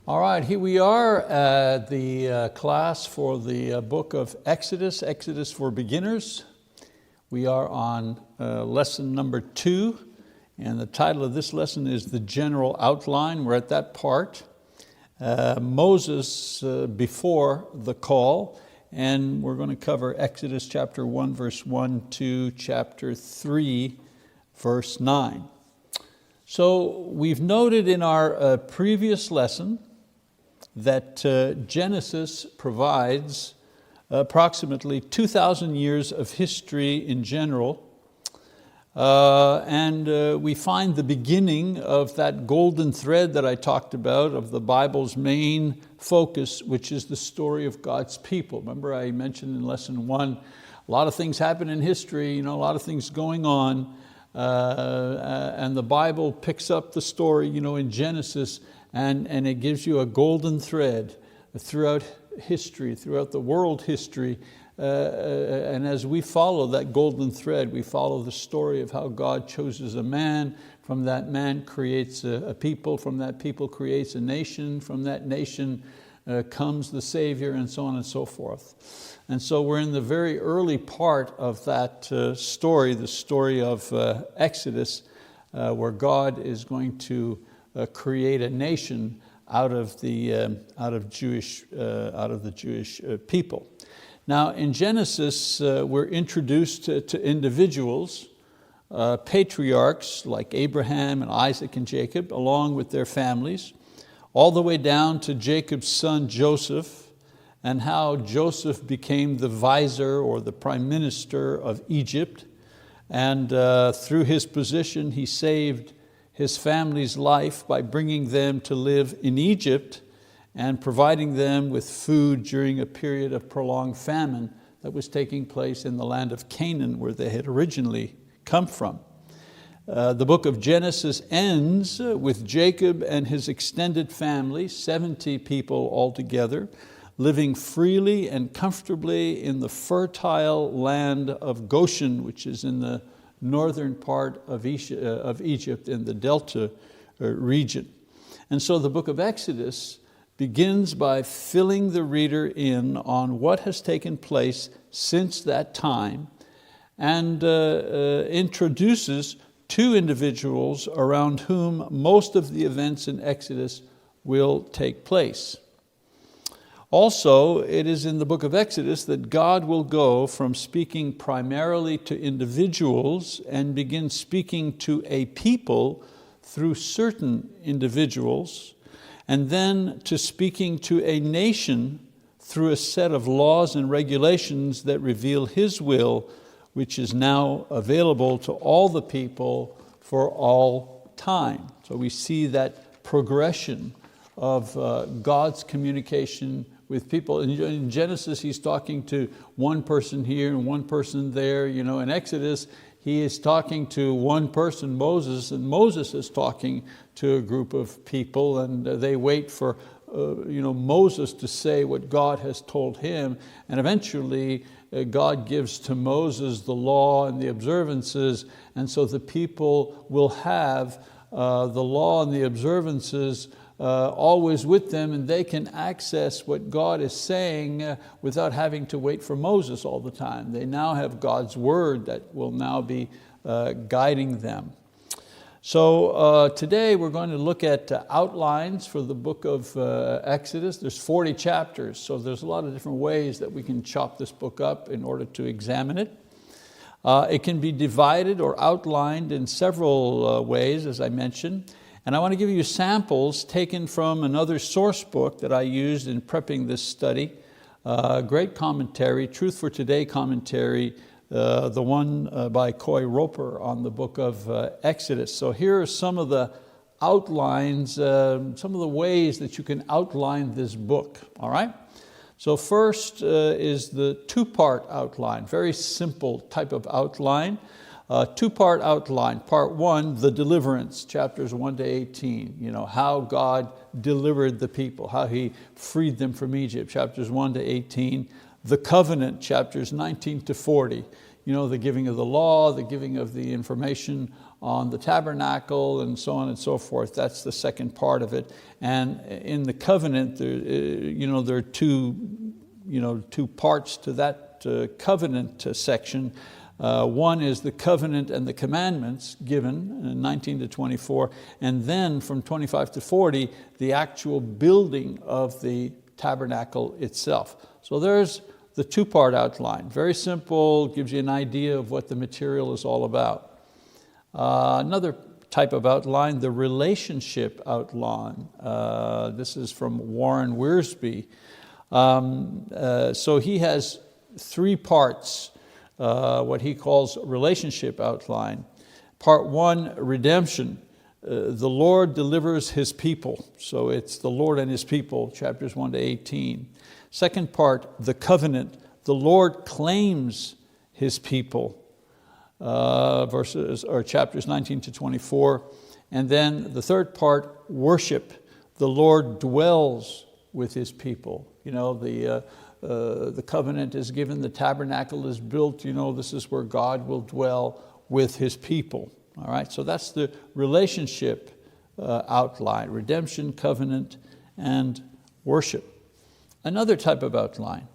All right, here we are at the class for the book of Exodus, Exodus for Beginners. We are on lesson number 2, and the title of this lesson is The General Outline. We're at that part. Moses before the call, and we're going to cover Exodus chapter 1, verse 1 to chapter 3, verse 9. So we've noted in our previous lesson that Genesis provides approximately 2,000 years of history in general. And we find the beginning of that golden thread that I talked about of the Bible's main focus, which is the story of God's people. Remember I mentioned in lesson 1, a lot of things happen in history, a lot of things going on, and the Bible picks up the story in Genesis, and it gives you a golden thread throughout history, throughout the world history. And as we follow that golden thread, we follow the story of how God chooses a man. From that man creates a people. From that people creates a nation. From that nation comes the Savior, and so on and so forth. And so we're in the very early part of that story, the story of Exodus, where God is going to create a nation out of the Jewish people. Now in Genesis, we're introduced to individuals, patriarchs like Abraham and Isaac and Jacob, along with their families, all the way down to Jacob's son Joseph, and how Joseph became the vizier or the prime minister of Egypt. And through his position, he saved his family's life by bringing them to live in Egypt and providing them with food during a period of prolonged famine that was taking place in the land of Canaan, where they had originally come from. The book of Genesis ends with Jacob and his extended family, 70 people altogether, living freely and comfortably in the fertile land of Goshen, which is in the northern part of Egypt in the Delta region. And so the book of Exodus begins by filling the reader in on what has taken place since that time, and introduces two individuals around whom most of the events in Exodus will take place. Also, it is in the book of Exodus that God will go from speaking primarily to individuals and begin speaking to a people through certain individuals, and then to speaking to a nation through a set of laws and regulations that reveal His will, which is now available to all the people for all time. So we see that progression of God's communication with people. In Genesis, He's talking to one person here and one person there. In Exodus, He is talking to one person, Moses, and Moses is talking to a group of people, and they wait for Moses to say what God has told him. And eventually, God gives to Moses the law and the observances, and so the people will have the law and the observances always with them, and they can access what God is saying without having to wait for Moses all the time. They now have God's word that will now be guiding them. So today we're going to look at outlines for the book of Exodus. There's 40 chapters, so there's a lot of different ways that we can chop this book up in order to examine it. It can be divided or outlined in several ways, as I mentioned. And I want to give you samples taken from another source book that I used in prepping this study. Great commentary, Truth for Today commentary, the one by Coy Roper on the book of Exodus. So here are some of the outlines, some of the ways that you can outline this book, all right? So first is the two-part outline, very simple type of outline. Two-part outline. Part 1, the deliverance, chapters 1 to 18. How God delivered the people, how He freed them from Egypt, chapters 1 to 18. The covenant, chapters 19 to 40. The giving of the law, the giving of the information on the tabernacle and so on and so forth. That's the second part of it. And in the covenant, there are two parts to that covenant section. One is the covenant and the commandments given in 19 to 24, and then from 25 to 40, the actual building of the tabernacle itself. So there's the two-part outline. Very simple, gives you an idea of what the material is all about. Another type of outline, the relationship outline. This is from Warren Wiersbe. So he has three parts, what he calls relationship outline. Part one, redemption. The Lord delivers His people. So it's the Lord and His people, chapters 1 to 18. Second part, the covenant. The Lord claims His people, chapters 19 to 24. And then the third part, worship. The Lord dwells with His people. The covenant is given, the tabernacle is built. This is where God will dwell with His people. All right, so that's the relationship outline: redemption, covenant, and worship. Another type of outline,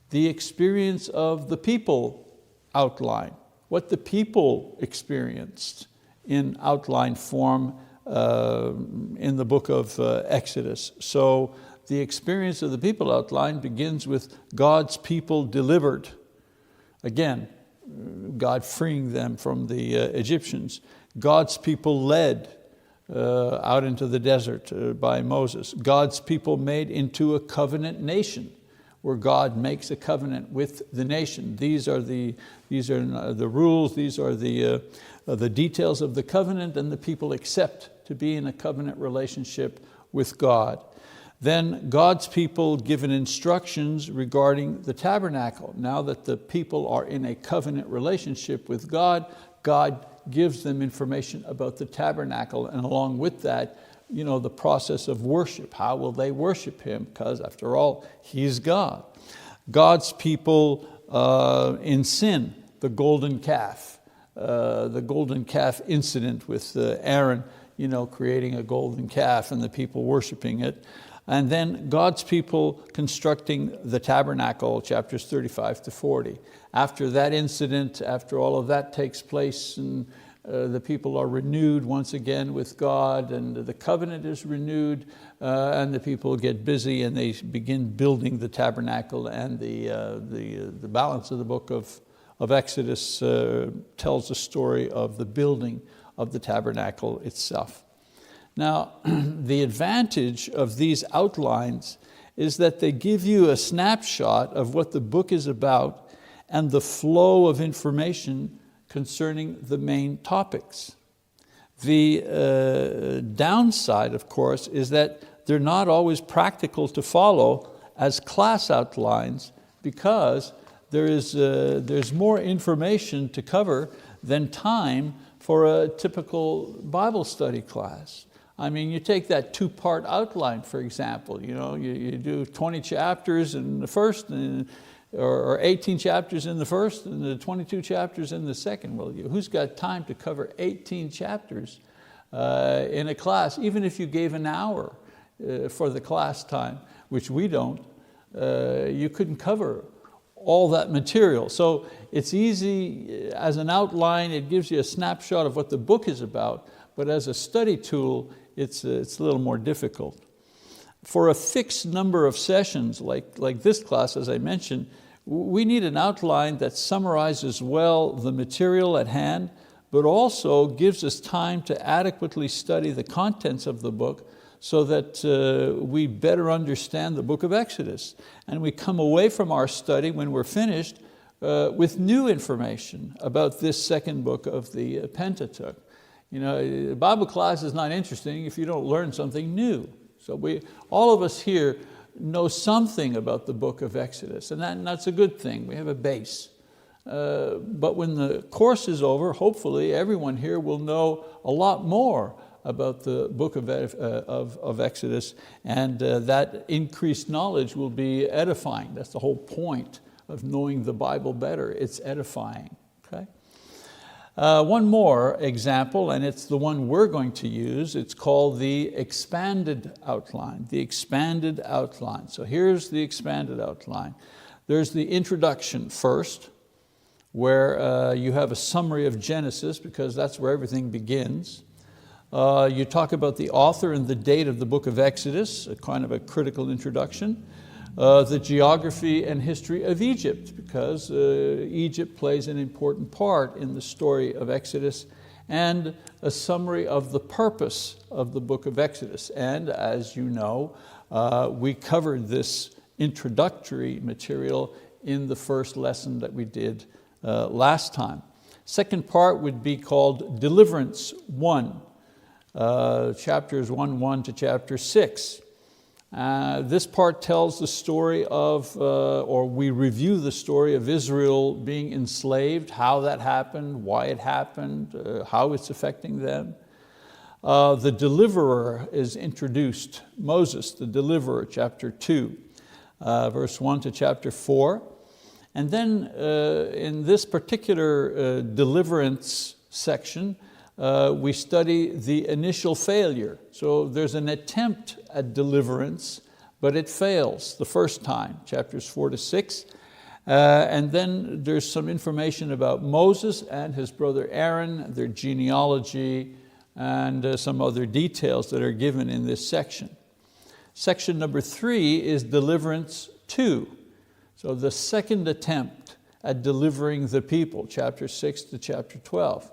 the experience of the people outline, what the people experienced in outline form in the book of Exodus. So the experience of the people outline begins with God's people delivered. Again, God freeing them from the Egyptians. God's people led out into the desert by Moses. God's people made into a covenant nation, where God makes a covenant with the nation. These are the rules, these are the details of the covenant, and the people accept to be in a covenant relationship with God. Then God's people given instructions regarding the tabernacle. Now that the people are in a covenant relationship with God, God gives them information about the tabernacle, and along with that, the process of worship. How will they worship Him? Because after all, He's God. God's people in sin, the golden calf incident with Aaron, creating a golden calf and the people worshiping it. And then God's people constructing the tabernacle, chapters 35 to 40. After that incident, after all of that takes place, and the people are renewed once again with God, and the covenant is renewed, and the people get busy and they begin building the tabernacle, and the balance of the book of Exodus tells the story of the building of the tabernacle itself. Now, the advantage of these outlines is that they give you a snapshot of what the book is about and the flow of information concerning the main topics. The downside, of course, is that they're not always practical to follow as class outlines, because there's more information to cover than time for a typical Bible study class. I mean, you take that two-part outline, for example. You do 20 chapters in the first, or 18 chapters in the first, and the 22 chapters in the second. Well, who's got time to cover 18 chapters in a class? Even if you gave an hour for the class time, which we don't, you couldn't cover all that material. So it's easy as an outline. It gives you a snapshot of what the book is about, but as a study tool, it's a little more difficult. For a fixed number of sessions, like this class, as I mentioned, we need an outline that summarizes well the material at hand, but also gives us time to adequately study the contents of the book, so that we better understand the book of Exodus. And we come away from our study, when we're finished, with new information about this second book of the Pentateuch. A Bible class is not interesting if you don't learn something new. So all of us here know something about the book of Exodus, and that's a good thing. We have a base. But when the course is over, hopefully everyone here will know a lot more about the book of Exodus, and that increased knowledge will be edifying. That's the whole point of knowing the Bible better. It's edifying. Okay? One more example, and it's the one we're going to use. It's called the expanded outline, the expanded outline. So here's the expanded outline. There's the introduction first, where you have a summary of Genesis, because that's where everything begins. You talk about the author and the date of the book of Exodus, a kind of a critical introduction. The geography and history of Egypt, because Egypt plays an important part in the story of Exodus, and a summary of the purpose of the book of Exodus. And as you know, we covered this introductory material in the first lesson that we did last time. Second part would be called Deliverance 1, chapters 1:1 to chapter 6. This part tells the story of, or we review the story of Israel being enslaved, how that happened, why it happened, how it's affecting them. The deliverer is introduced, Moses, the deliverer, chapter 2, verse 1 to chapter 4. And then in this particular deliverance section, we study the initial failure. So there's an attempt at deliverance, but it fails the first time, chapters 4 to 6. And then there's some information about Moses and his brother Aaron, their genealogy, and some other details that are given in this section. Section number 3 is Deliverance 2. So the second attempt at delivering the people, chapter 6 to chapter 12.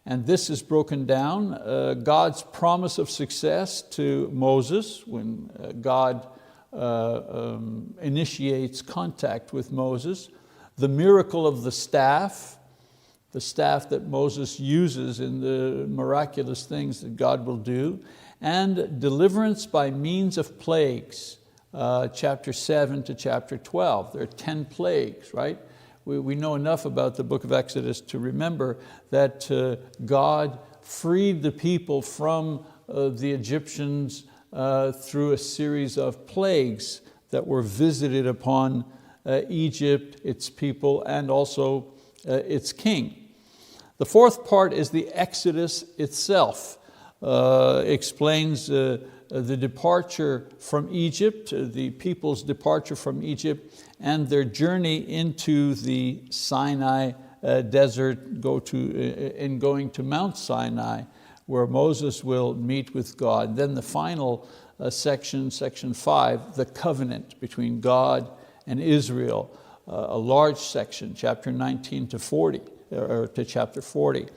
And this is broken down, God's promise of success to Moses when God initiates contact with Moses, the miracle of the staff that Moses uses in the miraculous things that God will do, and deliverance by means of plagues, chapter 7 to chapter 12. There are 10 plagues, right? We know enough about the book of Exodus to remember that God freed the people from the Egyptians through a series of plagues that were visited upon Egypt, its people, and also its king. The fourth part is the Exodus itself. Explains the departure from Egypt, the people's departure from Egypt, and their journey into the Sinai desert, in going to Mount Sinai, where Moses will meet with God. Then the final section 5, the covenant between God and Israel, a large section, chapter 19 to 40, or to chapter 40.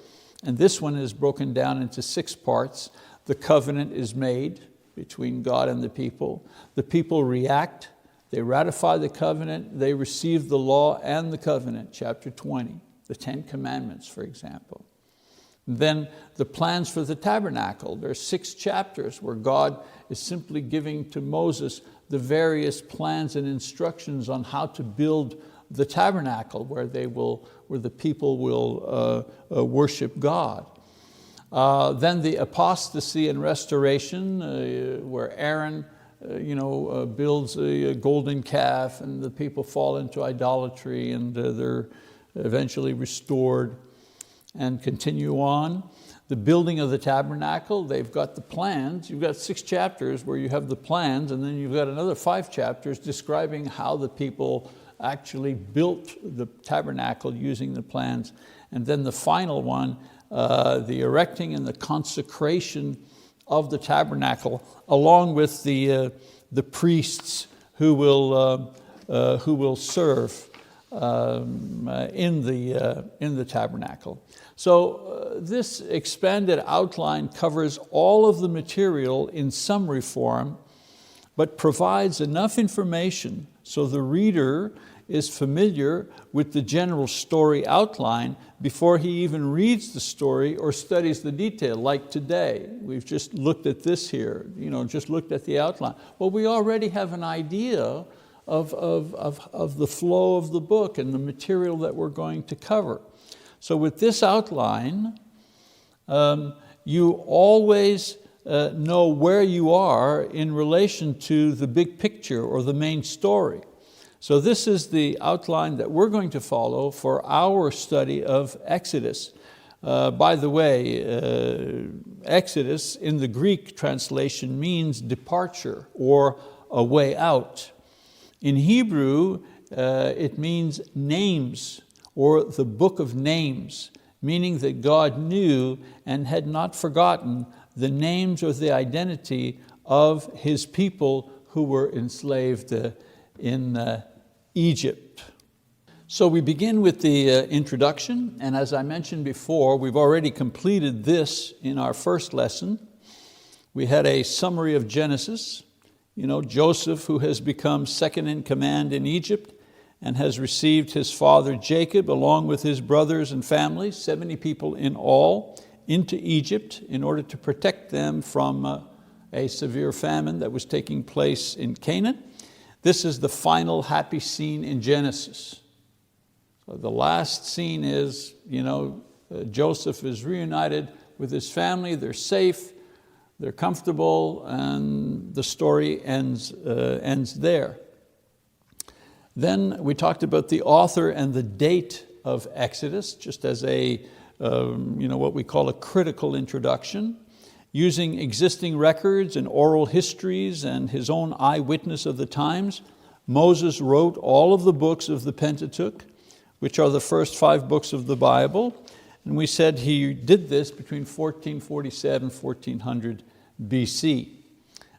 And this one is broken down into 6 parts. The covenant is made between God and the people. The people react, they ratify the covenant, they receive the law and the covenant, chapter 20, the 10 Commandments, for example. And then the plans for the tabernacle. There are 6 chapters where God is simply giving to Moses the various plans and instructions on how to build the tabernacle where the people will worship God. Then the apostasy and restoration, where Aaron builds a golden calf and the people fall into idolatry, and they're eventually restored and continue on. The building of the tabernacle, they've got the plans. You've got 6 chapters where you have the plans, and then you've got another 5 chapters describing how the people actually built the tabernacle using the plans. And then the final one, the erecting and the consecration of the tabernacle, along with the priests who will serve in the tabernacle. So this expanded outline covers all of the material in summary form, but provides enough information so the reader is familiar with the general story outline before he even reads the story or studies the detail. Like today, we've just looked at this here, just looked at the outline. Well, we already have an idea of the flow of the book and the material that we're going to cover. So with this outline, you always know where you are in relation to the big picture or the main story. So this is the outline that we're going to follow for our study of Exodus. By the way, Exodus in the Greek translation means departure or a way out. In Hebrew, it means names or the book of names, meaning that God knew and had not forgotten the names or the identity of His people who were enslaved in Egypt. So we begin with the introduction, and as I mentioned before, we've already completed this in our first lesson. We had a summary of Genesis, Joseph, who has become second in command in Egypt and has received his father Jacob along with his brothers and family, 70 people in all, into Egypt in order to protect them from a severe famine that was taking place in Canaan. This is the final happy scene in Genesis. So the last scene is, Joseph is reunited with his family, they're safe, they're comfortable, and the story ends there. Then we talked about the author and the date of Exodus, just as a, what we call a critical introduction. Using existing records and oral histories and his own eyewitness of the times, Moses wrote all of the books of the Pentateuch, which are the first 5 books of the Bible. And we said he did this between 1447 and 1400 BC.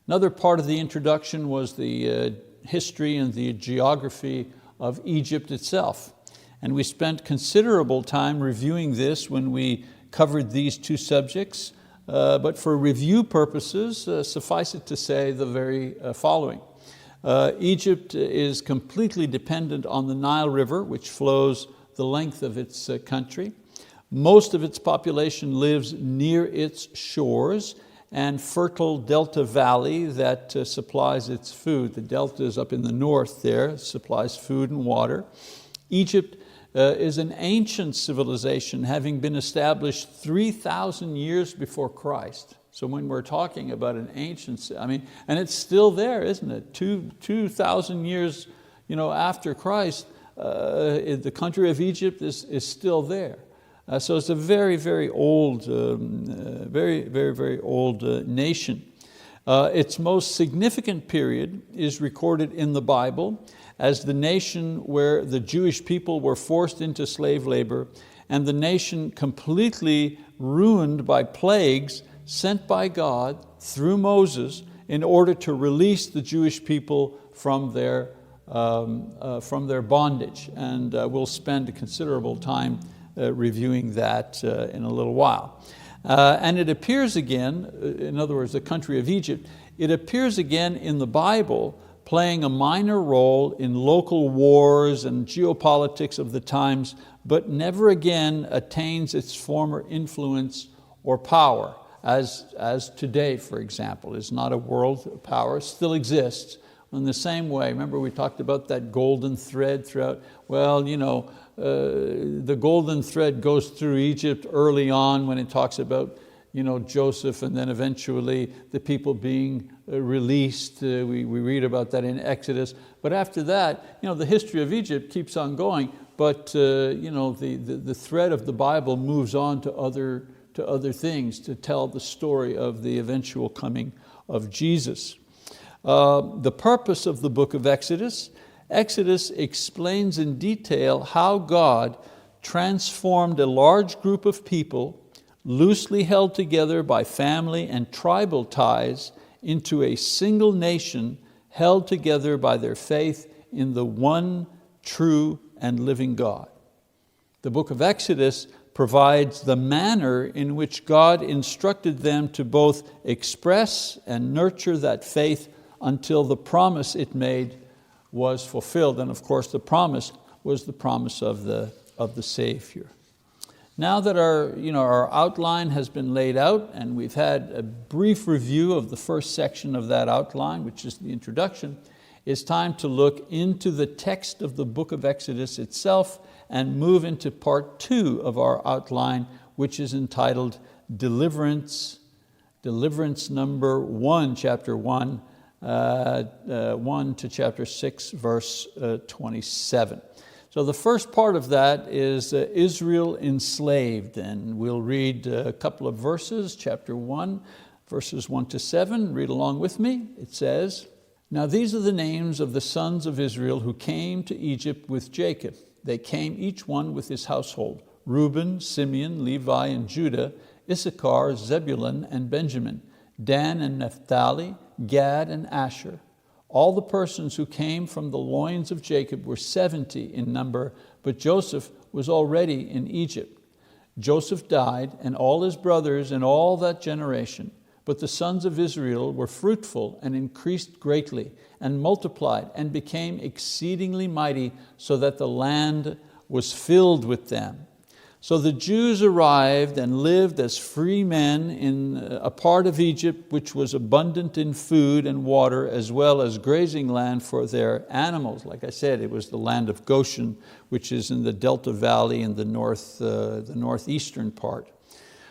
Another part of the introduction was the history and the geography of Egypt itself. And we spent considerable time reviewing this when we covered these 2 subjects. But for review purposes, suffice it to say the very following. Egypt is completely dependent on the Nile River, which flows the length of its country. Most of its population lives near its shores and fertile delta valley that supplies its food. The delta is up in the north there, supplies food and water. Egypt is an ancient civilization, having been established 3,000 years before Christ. So when we're talking about an ancient, and it's still there, isn't it? 2,000 years after Christ, the country of Egypt is still there. So it's a very, very old, very old nation. Its most significant period is recorded in the Bible as the nation where the Jewish people were forced into slave labor and the nation completely ruined by plagues sent by God through Moses in order to release the Jewish people from their bondage. And we'll spend a considerable time reviewing that in a little while. And it appears again, in other words, the country of Egypt, it appears again in the Bible playing a minor role in local wars and geopolitics of the times, but never again attains its former influence or power, as today, for example, is not a world power, still exists. In the same way, remember we talked about that golden thread throughout, the golden thread goes through Egypt early on when it talks about Joseph, and then eventually the people being released. We read about that in Exodus. But after that, the history of Egypt keeps on going, but the thread of the Bible moves on to other things to tell the story of the eventual coming of Jesus. The purpose of the book of Exodus explains in detail how God transformed a large group of people loosely held together by family and tribal ties into a single nation held together by their faith in the one true and living God. The book of Exodus provides the manner in which God instructed them to both express and nurture that faith until the promise it made was fulfilled. And of course the promise was the promise of the Savior. Now that our outline has been laid out and we've had a brief review of the first section of that outline, which is the introduction, it's time to look into the text of the book of Exodus itself and move into part 2 of our outline, which is entitled Deliverance number 1, chapter 1, 1 to chapter 6, verse 27. So the first part of that is Israel enslaved, and we'll read a couple of verses, chapter 1, verses 1 to 7. Read along with me. It says, "Now these are the names of the sons of Israel who came to Egypt with Jacob. They came each one with his household: Reuben, Simeon, Levi, and Judah, Issachar, Zebulun, and Benjamin, Dan and Naphtali, Gad and Asher. All the persons who came from the loins of Jacob were 70 in number, but Joseph was already in Egypt. Joseph died, and all his brothers and all that generation. But the sons of Israel were fruitful and increased greatly and multiplied and became exceedingly mighty, so that the land was filled with them. So the Jews arrived and lived as free men in a part of Egypt which was abundant in food and water, as well as grazing land for their animals." Like I said, it was the land of Goshen, which is in the Delta Valley in the northeastern part.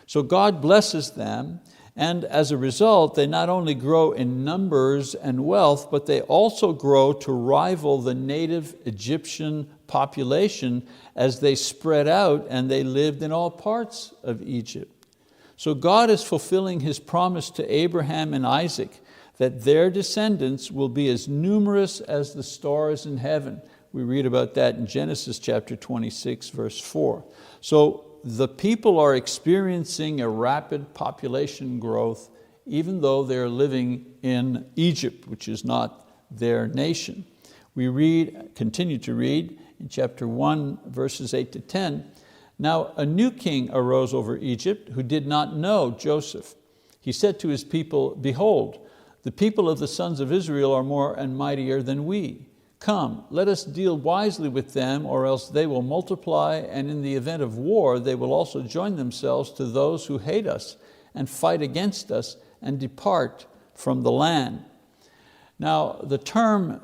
So God blesses them, and as a result, they not only grow in numbers and wealth, but they also grow to rival the native Egyptian population as they spread out and they lived in all parts of Egypt. So God is fulfilling His promise to Abraham and Isaac that their descendants will be as numerous as the stars in heaven. We read about that in Genesis chapter 26, verse 4. So the people are experiencing a rapid population growth, even though they're living in Egypt, which is not their nation. We continue to read in chapter 1, verses 8 to 10. "Now a new king arose over Egypt who did not know Joseph. He said to his people, 'Behold, the people of the sons of Israel are more and mightier than we. Come, let us deal wisely with them, or else they will multiply, and in the event of war they will also join themselves to those who hate us and fight against us and depart from the land.'" Now the term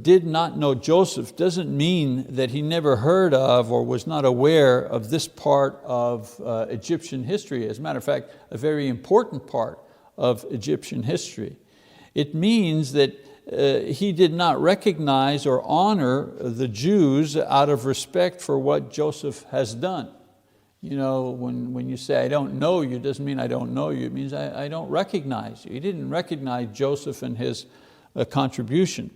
"did not know Joseph" doesn't mean that he never heard of or was not aware of this part of Egyptian history. As a matter of fact, a very important part of Egyptian history. It means that he did not recognize or honor the Jews out of respect for what Joseph has done. You know, when you say, "I don't know you," it doesn't mean I don't know you, it means I don't recognize you. He didn't recognize Joseph and his contribution.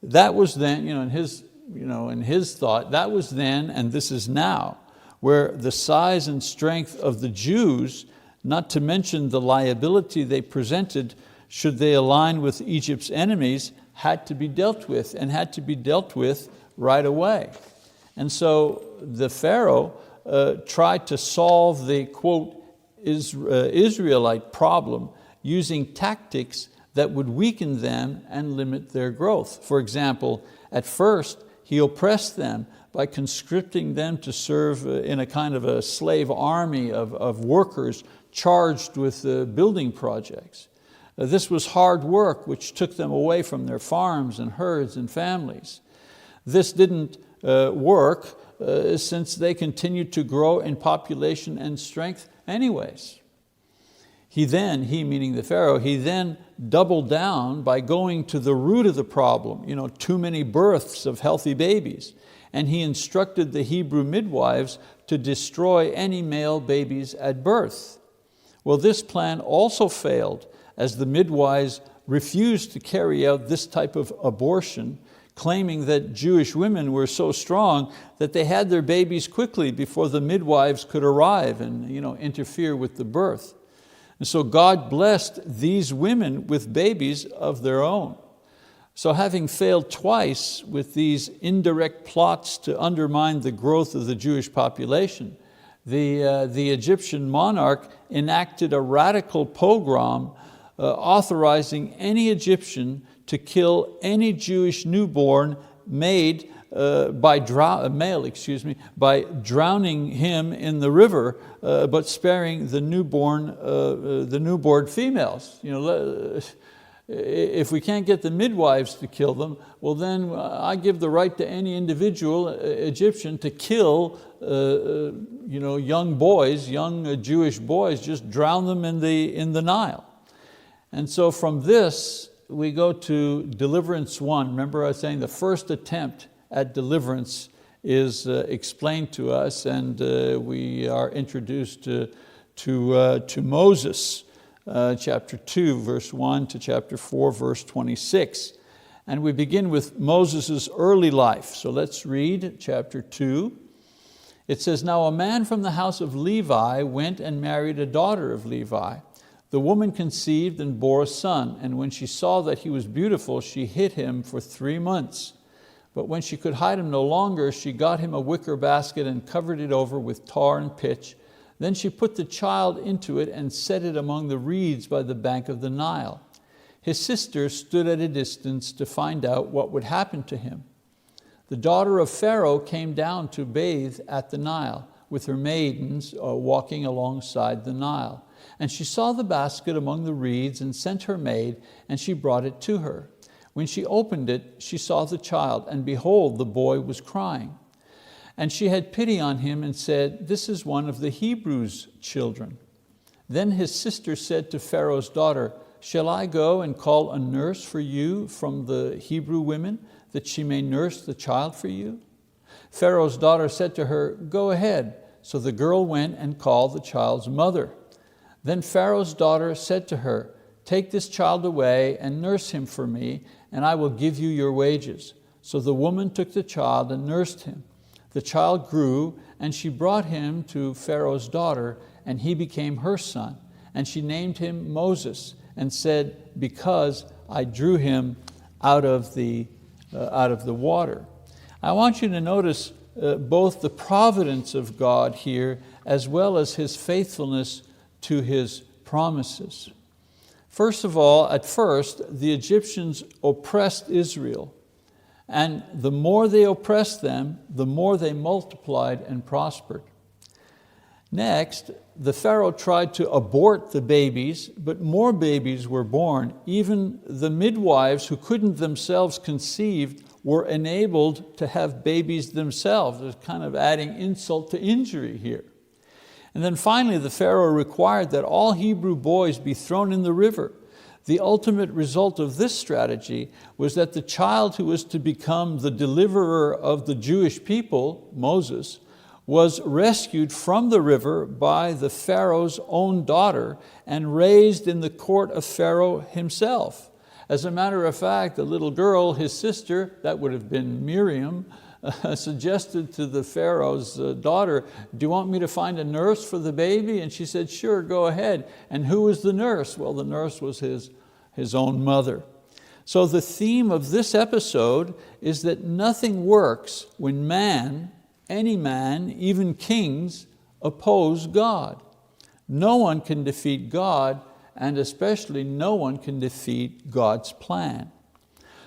That was then, in his thought, that was then and this is now, where the size and strength of the Jews, not to mention the liability they presented should they align with Egypt's enemies, had to be dealt with, and had to be dealt with right away. And so the Pharaoh tried to solve the, quote, Israelite problem using tactics that would weaken them and limit their growth. For example, at first he oppressed them by conscripting them to serve in a kind of a slave army of workers charged with building projects. This was hard work which took them away from their farms and herds and families. This didn't work since they continued to grow in population and strength anyways. He meaning the Pharaoh, he then doubled down by going to the root of the problem, too many births of healthy babies. And he instructed the Hebrew midwives to destroy any male babies at birth. Well, this plan also failed, as the midwives refused to carry out this type of abortion, claiming that Jewish women were so strong that they had their babies quickly before the midwives could arrive and interfere with the birth. And so God blessed these women with babies of their own. So having failed twice with these indirect plots to undermine the growth of the Jewish population, the Egyptian monarch enacted a radical pogrom authorizing any Egyptian to kill any Jewish newborn by drowning him in the river, but sparing the newborn females. If we can't get the midwives to kill them, well then I give the right to any individual Egyptian to kill young boys, young Jewish boys, just drown them in the Nile. And so from this we go to deliverance 1. Remember I was saying the first attempt at deliverance is explained to us, and we are introduced to Moses, chapter 2, verse 1 to chapter 4, verse 26. And we begin with Moses' early life. So let's read chapter 2. It says, "Now a man from the house of Levi went and married a daughter of Levi. The woman conceived and bore a son, and when she saw that he was beautiful, she hid him for 3 months. But when she could hide him no longer, she got him a wicker basket and covered it over with tar and pitch. Then she put the child into it and set it among the reeds by the bank of the Nile. His sister stood at a distance to find out what would happen to him. The daughter of Pharaoh came down to bathe at the Nile, with her maidens walking alongside the Nile. And she saw the basket among the reeds and sent her maid, and she brought it to her. When she opened it, she saw the child, and behold, the boy was crying. And she had pity on him and said, 'This is one of the Hebrews' children.' Then his sister said to Pharaoh's daughter, 'Shall I go and call a nurse for you from the Hebrew women, that she may nurse the child for you?' Pharaoh's daughter said to her, 'Go ahead.' So the girl went and called the child's mother. Then Pharaoh's daughter said to her, 'Take this child away and nurse him for me, and I will give you your wages.' So the woman took the child and nursed him. The child grew, and she brought him to Pharaoh's daughter, and he became her son. And she named him Moses, and said, 'Because I drew him out of the water.'" I want you to notice both the providence of God here, as well as His faithfulness to His promises. First of all, at first, the Egyptians oppressed Israel. And the more they oppressed them, the more they multiplied and prospered. Next, the Pharaoh tried to abort the babies, but more babies were born. Even the midwives who couldn't themselves conceive were enabled to have babies themselves. There's kind of adding insult to injury here. And then finally, the Pharaoh required that all Hebrew boys be thrown in the river. The ultimate result of this strategy was that the child who was to become the deliverer of the Jewish people, Moses, was rescued from the river by the Pharaoh's own daughter and raised in the court of Pharaoh himself. As a matter of fact, the little girl, his sister, that would have been Miriam, suggested to the Pharaoh's daughter, "Do you want me to find a nurse for the baby?" And she said, "Sure, go ahead." And who was the nurse? Well, the nurse was his own mother. So the theme of this episode is that nothing works when man, any man, even kings, oppose God. No one can defeat God, and especially no one can defeat God's plan.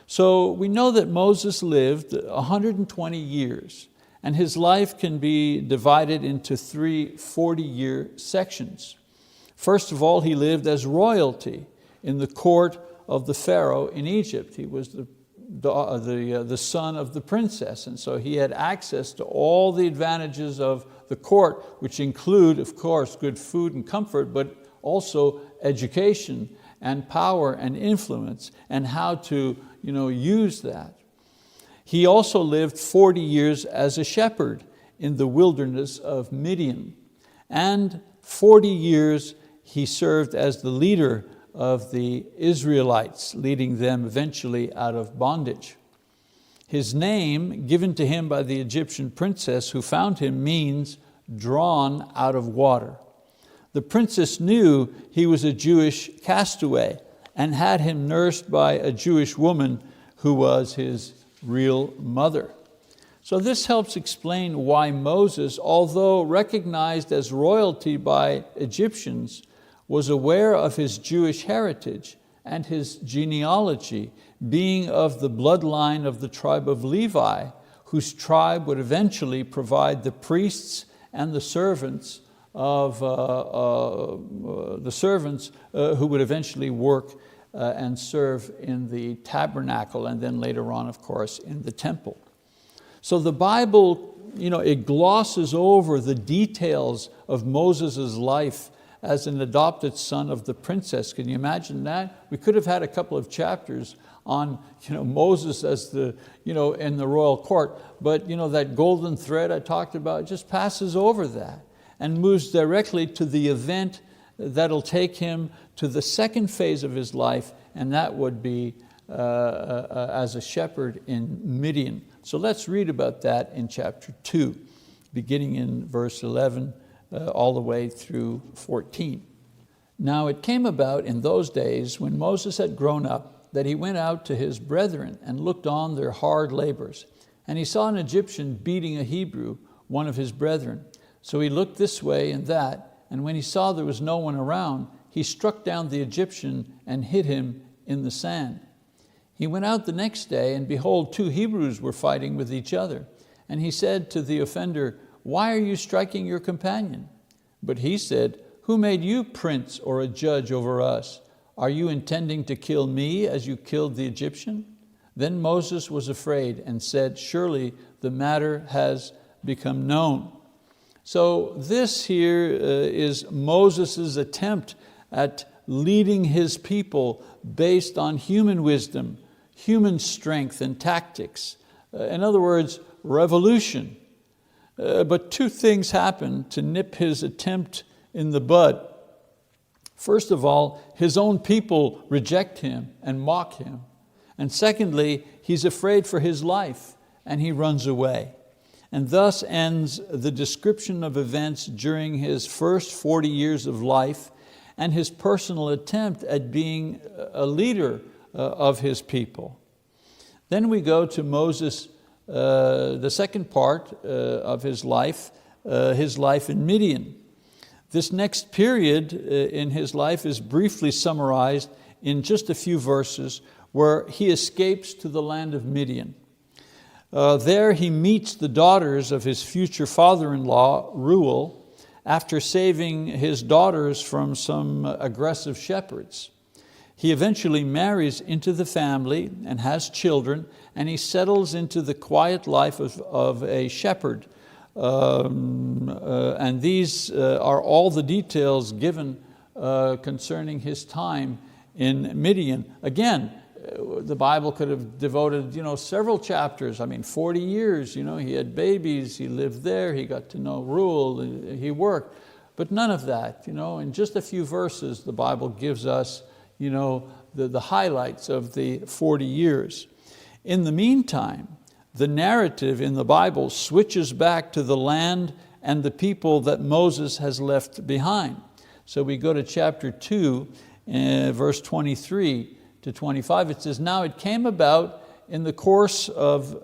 So we know that Moses lived 120 years, and his life can be divided into 3 40-year sections. First of all, he lived as royalty in the court of the Pharaoh in Egypt. He was the son of the princess, and so he had access to all the advantages of the court, which include, of course, good food and comfort, but also education and power and influence, and how to use that. He also lived 40 years as a shepherd in the wilderness of Midian, and 40 years he served as the leader of the Israelites, leading them eventually out of bondage. His name, given to him by the Egyptian princess who found him, means drawn out of water. The princess knew he was a Jewish castaway and had him nursed by a Jewish woman who was his real mother. So this helps explain why Moses, although recognized as royalty by Egyptians, was aware of his Jewish heritage and his genealogy, being of the bloodline of the tribe of Levi, whose tribe would eventually provide the priests and the servants who would eventually work and serve in the tabernacle, and then later on, of course, in the temple. So the Bible, it glosses over the details of Moses' life as an adopted son of the princess. Can you imagine that? We could have had a couple of chapters on Moses as the, in the royal court. But that golden thread I talked about just passes over that and moves directly to the event that'll take him to the second phase of his life, and that would be as a shepherd in Midian. So let's read about that in chapter 2, beginning in verse 11 all the way through 14. Now it came about in those days, when Moses had grown up, that he went out to his brethren and looked on their hard labors. And he saw an Egyptian beating a Hebrew, one of his brethren. So he looked this way and that, and when he saw there was no one around, he struck down the Egyptian and hid him in the sand. He went out the next day, and behold, 2 Hebrews were fighting with each other. And he said to the offender, "Why are you striking your companion?" But he said, "Who made you prince or a judge over us? Are you intending to kill me as you killed the Egyptian?" Then Moses was afraid and said, "Surely the matter has become known." So this here is Moses' attempt at leading his people based on human wisdom, human strength and tactics. In other words, revolution. But 2 things happen to nip his attempt in the bud. First of all, his own people reject him and mock him. And secondly, he's afraid for his life and he runs away. And thus ends the description of events during his first 40 years of life and his personal attempt at being a leader of his people. Then we go to Moses, the second part of his life in Midian. This next period in his life is briefly summarized in just a few verses, where he escapes to the land of Midian. There he meets the daughters of his future father-in-law, Reuel, after saving his daughters from some aggressive shepherds. He eventually marries into the family and has children, and he settles into the quiet life of a shepherd. And these are all the details given concerning his time in Midian. Again, the Bible could have devoted several chapters. 40 years, he had babies, he lived there, he got to know Reuel, he worked. But none of that. In just a few verses, the Bible gives us the highlights of the 40 years. In the meantime, the narrative in the Bible switches back to the land and the people that Moses has left behind. So we go to chapter 2, verse 23 to 25. It says, "Now it came about in the course of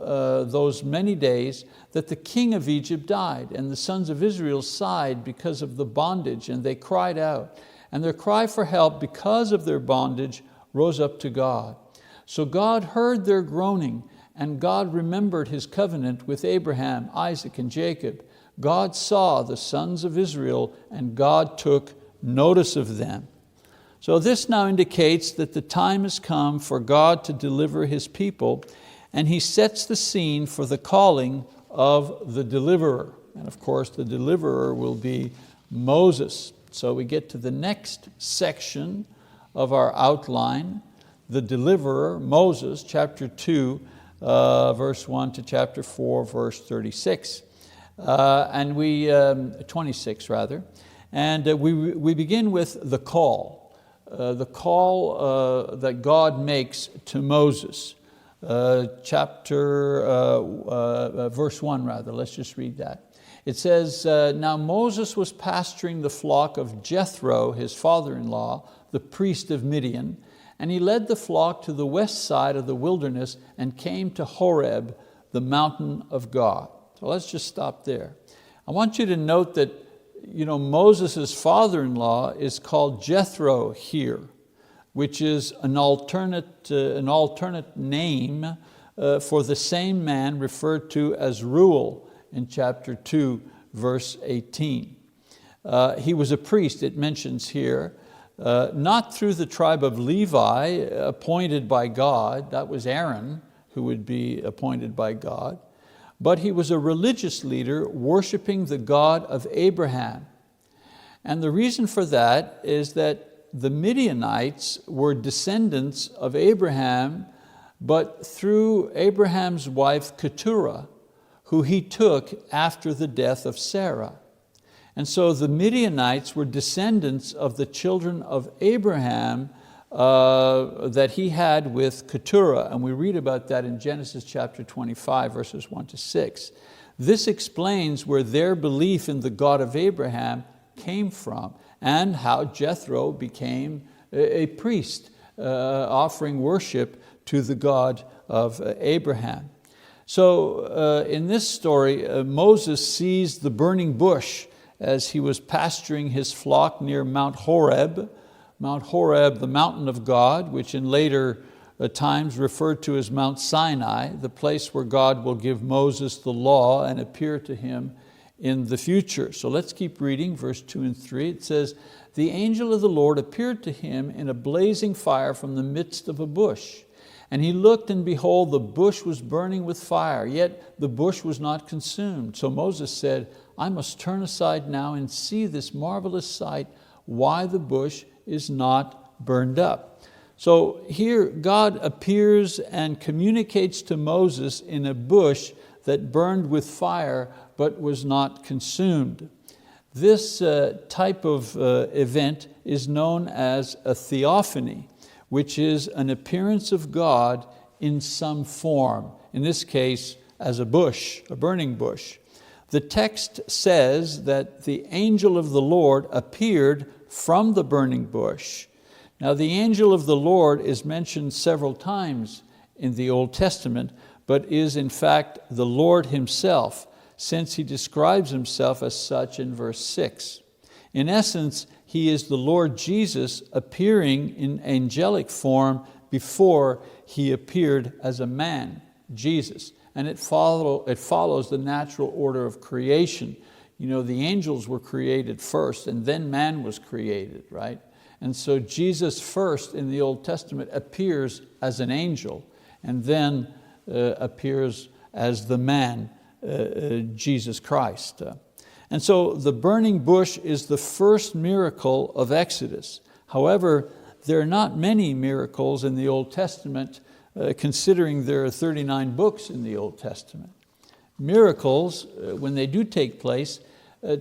those many days that the king of Egypt died, and the sons of Israel sighed because of the bondage, and they cried out. And their cry for help because of their bondage rose up to God. So God heard their groaning, and God remembered His covenant with Abraham, Isaac, and Jacob. God saw the sons of Israel, and God took notice of them." So this now indicates that the time has come for God to deliver His people, and He sets the scene for the calling of the deliverer. And of course, the deliverer will be Moses. So we get to the next section of our outline, the deliverer, Moses, chapter 2, verse 1 to chapter 4, verse 36. 26 rather. And we begin with the call that God makes to Moses. Verse 1 rather, let's just read that. It says, "Now Moses was pasturing the flock of Jethro, his father-in-law, the priest of Midian, and he led the flock to the west side of the wilderness and came to Horeb, the mountain of God." So let's just stop there. I want you to note that Moses' father-in-law is called Jethro here, which is an alternate name for the same man referred to as Reuel in chapter 2, verse 18. He was a priest, it mentions here, not through the tribe of Levi, appointed by God. That was Aaron who would be appointed by God. But he was a religious leader worshiping the God of Abraham. And the reason for that is that the Midianites were descendants of Abraham but through Abraham's wife Keturah, who he took after the death of Sarah. And so the Midianites were descendants of the children of Abraham that he had with Keturah, and we read about that in Genesis chapter 25, verses 1 to 6. This explains where their belief in the God of Abraham came from, and how Jethro became a priest, offering worship to the God of Abraham. So in this story, Moses sees the burning bush as he was pasturing his flock near Mount Horeb. Mount Horeb, the mountain of God, which in later times referred to as Mount Sinai, the place where God will give Moses the law and appear to him in the future. So let's keep reading, verse 2 and 3. It says, "The angel of the Lord appeared to him in a blazing fire from the midst of a bush. And he looked, and behold, the bush was burning with fire, yet the bush was not consumed. So Moses said, I must turn aside now and see this marvelous sight, why the bush is not burned up." So here God appears and communicates to Moses in a bush that burned with fire but was not consumed. This type of event is known as a theophany, which is an appearance of God in some form, in this case as a bush, a burning bush. The text says that the angel of the Lord appeared from the burning bush. Now the angel of the Lord is mentioned several times in the Old Testament, but is in fact the Lord himself, since he describes himself as such in verse 6. In essence, he is the Lord Jesus appearing in angelic form before he appeared as a man, Jesus. And it follows the natural order of creation. You know, the angels were created first, and then man was created, right? And so Jesus first in the Old Testament appears as an angel, and then appears as the man, Jesus Christ. And so the burning bush is the first miracle of Exodus. However, there are not many miracles in the Old Testament, considering there are 39 books in the Old Testament. Miracles, when they do take place,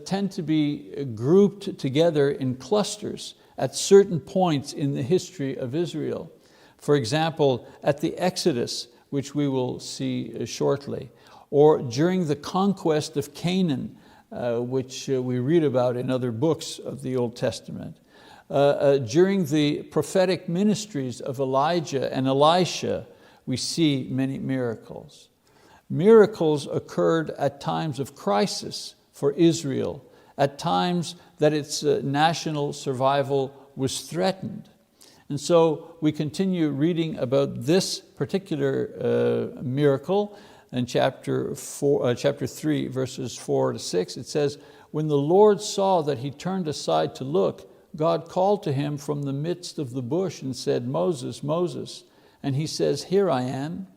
tend to be grouped together in clusters at certain points in the history of Israel. For example, at the Exodus, which we will see shortly, or during the conquest of Canaan, which we read about in other books of the Old Testament. During the prophetic ministries of Elijah and Elisha, we see many miracles. Miracles occurred at times of crisis for Israel, at times that its national survival was threatened. And so we continue reading about this particular miracle in chapter 3, verses 4 to 6. It says, "When the Lord saw that he turned aside to look, God called to him from the midst of the bush and said, 'Moses, Moses.' And he says, 'Here I am.'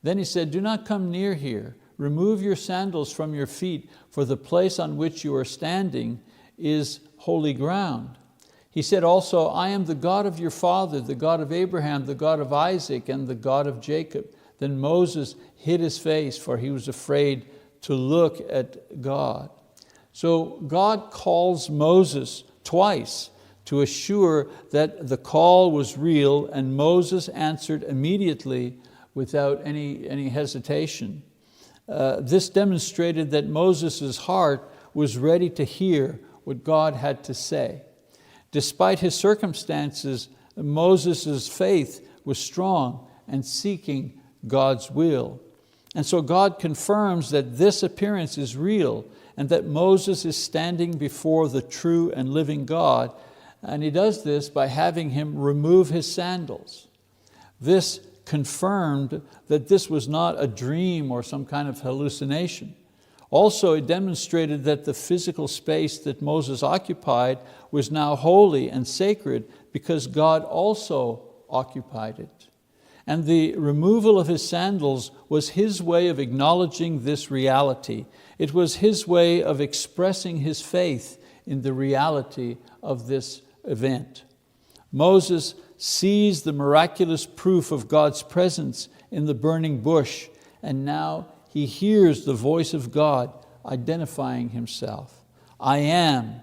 Then he said, 'Do not come near here. Remove your sandals from your feet, for the place on which you are standing is holy ground.' He said also, 'I am the God of your father, the God of Abraham, the God of Isaac, and the God of Jacob.' Then Moses hid his face, for he was afraid to look at God." So God calls Moses twice to assure that the call was real, and Moses answered immediately without any hesitation. This demonstrated that Moses' heart was ready to hear what God had to say. Despite his circumstances, Moses' faith was strong and seeking God's will. And so God confirms that this appearance is real and that Moses is standing before the true and living God. And he does this by having him remove his sandals. This confirmed that this was not a dream or some kind of hallucination. Also, it demonstrated that the physical space that Moses occupied was now holy and sacred because God also occupied it. And the removal of his sandals was his way of acknowledging this reality. It was his way of expressing his faith in the reality of this event. Moses sees the miraculous proof of God's presence in the burning bush, and now he hears the voice of God identifying himself. I am.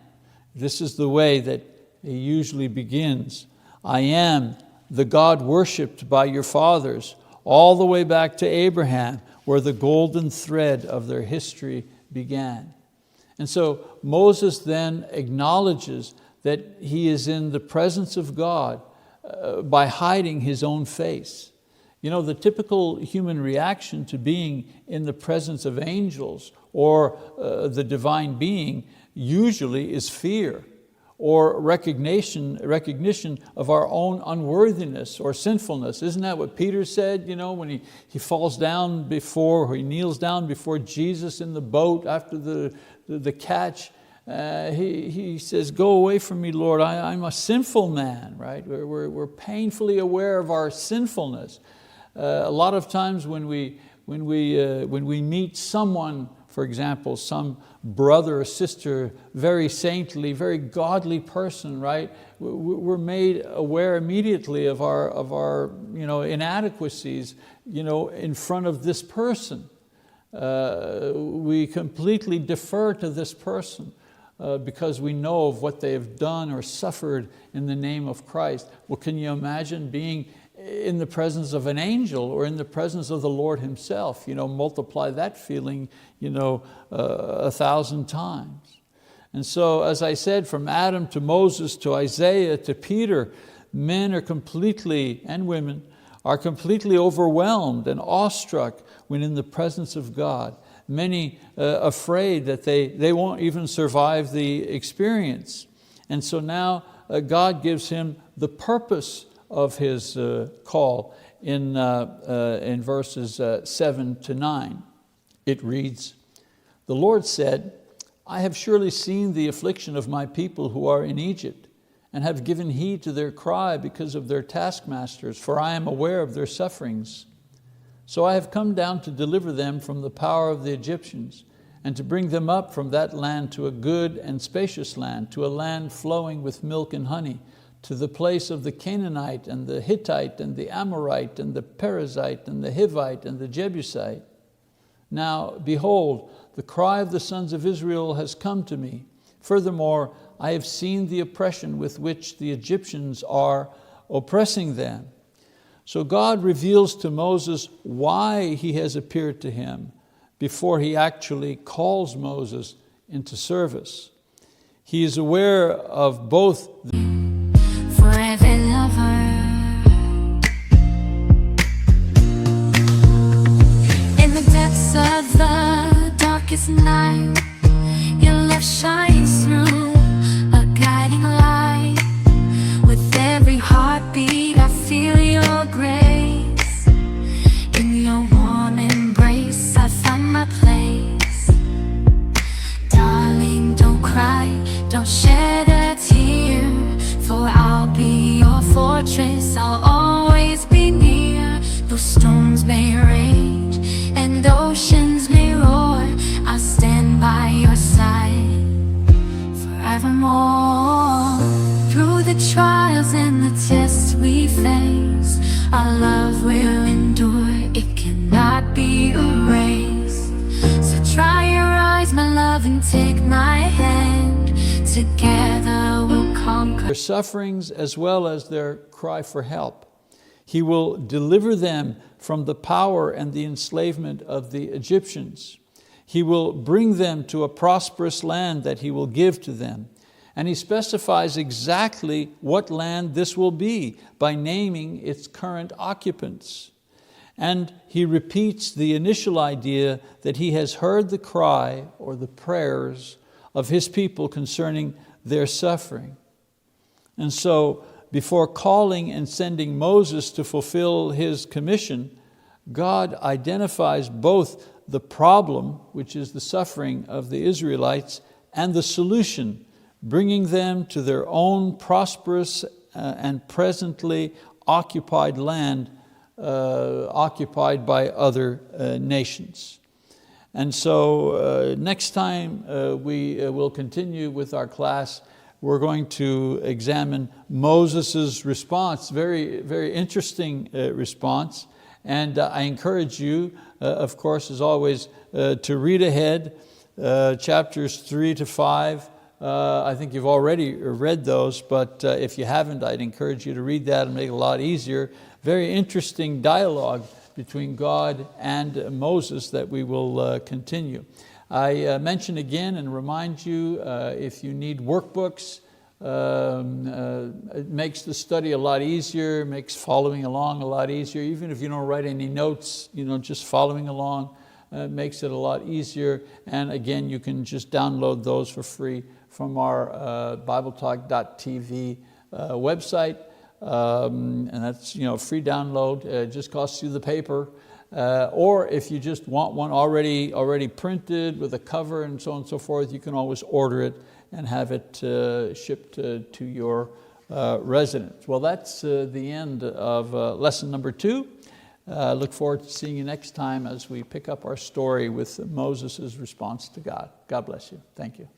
This is the way that he usually begins. I am the God worshipped by your fathers, all the way back to Abraham, where the golden thread of their history began. And so Moses then acknowledges that he is in the presence of God by hiding his own face. You know, the typical human reaction to being in the presence of angels or the divine being usually is fear or recognition of our own unworthiness or sinfulness. Isn't that what Peter said, you know, when he falls down before, or he kneels down before Jesus in the boat after the catch? He says, go away from me, Lord, I'm a sinful man, right? We're painfully aware of our sinfulness. A lot of times when we meet someone, for example, some brother or sister, very saintly, very godly person, right? We're made aware immediately of our inadequacies, in front of this person. We completely defer to this person because we know of what they have done or suffered in the name of Christ. Well, can you imagine being in the presence of an angel or in the presence of the Lord himself? Multiply that feeling 1,000 times. And so, as I said, from Adam to Moses to Isaiah to Peter, men are completely, and women, are completely overwhelmed and awestruck when in the presence of God. Many afraid that they won't even survive the experience. And so now God gives him the purpose of his call in verses 7 to 9. It reads, the Lord said, I have surely seen the affliction of my people who are in Egypt, and have given heed to their cry because of their taskmasters, for I am aware of their sufferings. So I have come down to deliver them from the power of the Egyptians, and to bring them up from that land to a good and spacious land, to a land flowing with milk and honey, to the place of the Canaanite and the Hittite and the Amorite and the Perizzite and the Hivite and the Jebusite. Now, behold, the cry of the sons of Israel has come to me. Furthermore, I have seen the oppression with which the Egyptians are oppressing them. So God reveals to Moses why he has appeared to him before he actually calls Moses into service. He is aware of both forever lover. In the depths of the darkest night, your love shines through, a guiding light. With every heartbeat I feel your grace. In your warm embrace I find my place. Darling, don't cry, don't shed a tear, for I'll be your fortress, I'll always be near. Though storms may rage and oceans may roar, I'll stand by your side forevermore. Through the trials and the tests we face, our love will endure, it cannot be erased. So dry your eyes, my love, and take my hand. Together we'll conquer their sufferings as well as their cry for help. He will deliver them from the power and the enslavement of the Egyptians. He will bring them to a prosperous land that he will give to them. And he specifies exactly what land this will be by naming its current occupants. And he repeats the initial idea that he has heard the cry or the prayers of his people concerning their suffering. And so, before calling and sending Moses to fulfill his commission, God identifies both the problem, which is the suffering of the Israelites, and the solution, bringing them to their own prosperous and presently occupied land, occupied by other nations. And so next time we will continue with our class. We're going to examine Moses' response, very, very interesting response. And I encourage you, of course, as always, to read ahead, chapters 3 to 5. I think you've already read those, but if you haven't, I'd encourage you to read that and make it a lot easier. Very interesting dialogue between God and Moses that we will continue. I mention again and remind you, if you need workbooks, it makes the study a lot easier, makes following along a lot easier. Even if you don't write any notes, just following along makes it a lot easier. And again, you can just download those for free from our BibleTalk.tv website. And that's free download, it just costs you the paper. Or if you just want one already printed with a cover and so on and so forth, you can always order it and have it shipped to your residence. Well, that's the end of lesson number 2. Look forward to seeing you next time as we pick up our story with Moses' response to God. God bless you. Thank you.